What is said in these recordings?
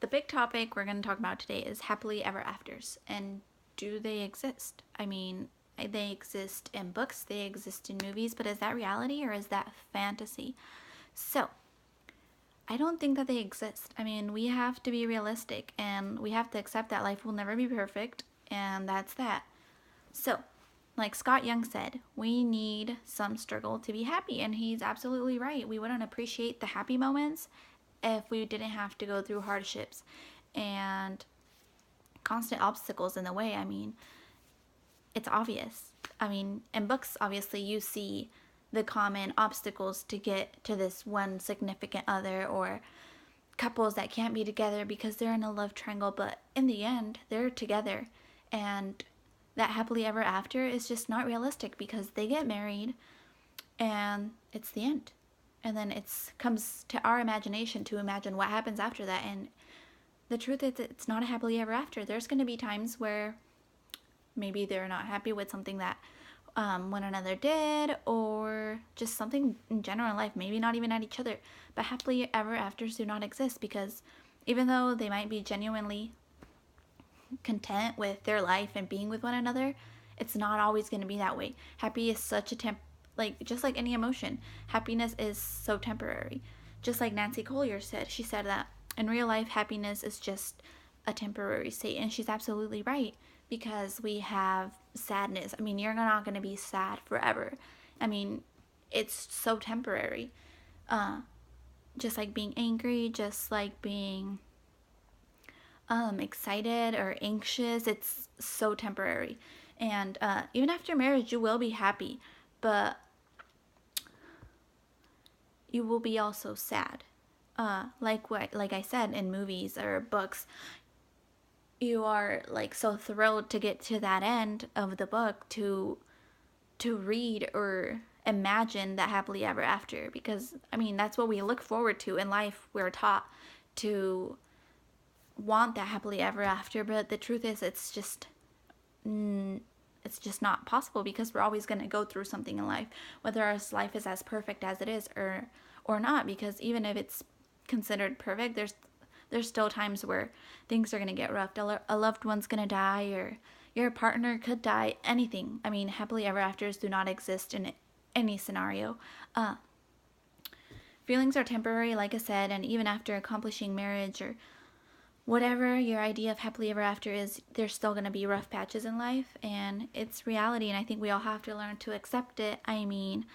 the big topic we're going to talk about today is happily ever afters. And do they exist? I mean, they exist in books, they exist in movies, but is that reality or is that fantasy? So, I don't think that they exist. I mean, we have to be realistic and we have to accept that life will never be perfect, and that's that. So, like Scott Young said, we need some struggle to be happy, and he's absolutely right. We wouldn't appreciate the happy moments if we didn't have to go through hardships and constant obstacles in the way. I mean, it's obvious. I mean, in books, obviously, you see the common obstacles to get to this one significant other, or couples that can't be together because they're in a love triangle, but in the end, they're together. And that happily ever after is just not realistic because they get married and it's the end. And then it comes to our imagination to imagine what happens after that. And the truth is, it's not a happily ever after. There's going to be times where maybe they're not happy with something that one another did, or just something in general in life, maybe not even at each other. But happily ever afters do not exist, because even though they might be genuinely content with their life and being with one another, it's not always going to be that way. Happy is such a just like any emotion, happiness is so temporary. Just like Nancy Collier said, she said that in real life, happiness is just a temporary state, and she's absolutely right, because we have sadness. I mean, you're not going to be sad forever. I mean, it's so temporary. Just like being angry, just like being excited or anxious, it's so temporary. And even after marriage, you will be happy, but you will be also sad. Like I said, in movies or books, you are like so thrilled to get to that end of the book to read or imagine that happily ever after, because I mean, that's what we look forward to in life. We're taught to want that happily ever after, but the truth is, it's just not possible, because we're always going to go through something in life, whether our life is as perfect as it is or not. Because even if it's considered perfect, there's still times where things are going to get rough. A loved one's going to die, or your partner could die, anything. I mean, happily ever afters do not exist in any scenario. Feelings are temporary, like I said, and even after accomplishing marriage or whatever your idea of happily ever after is, there's still going to be rough patches in life, and it's reality, and I think we all have to learn to accept it. I mean,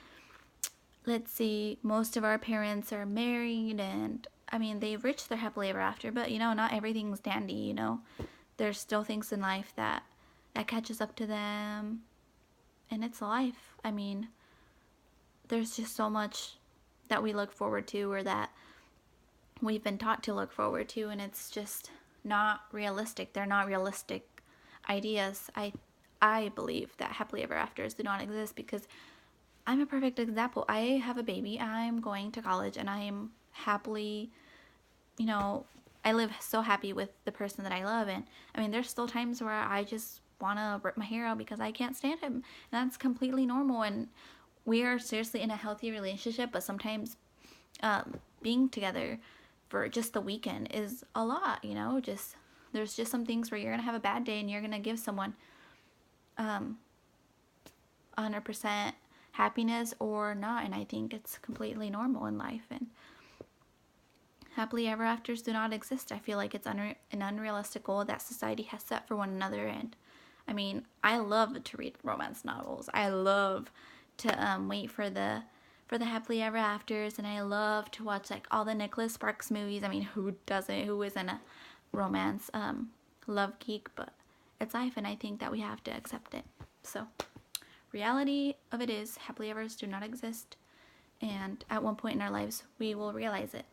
let's see, most of our parents are married, and I mean, they've reached their happily ever after, but not everything's dandy. There's still things in life that catches up to them, and it's life. I mean, there's just so much that we look forward to, or that we've been taught to look forward to, and it's just not realistic. They're not realistic ideas. I believe that happily ever afters do not exist, because I'm a perfect example. I have a baby, I'm going to college, and I am happily, I live so happy with the person that I love. And I mean, there's still times where I just want to rip my hair out because I can't stand him, and that's completely normal. And we are seriously in a healthy relationship, but sometimes being together for just the weekend is a lot. There's just some things where you're gonna have a bad day and you're gonna give someone 100% happiness or not, and I think it's completely normal in life. And happily ever afters do not exist. I feel like it's an unrealistic goal that society has set for one another. And I mean, I love to read romance novels. I love to wait for the happily ever afters, and I love to watch like all the Nicholas Sparks movies. I mean, who doesn't? Who isn't a romance love geek? But it's life, and I think that we have to accept it. So, reality of it is, happily evers do not exist, and at one point in our lives, we will realize it.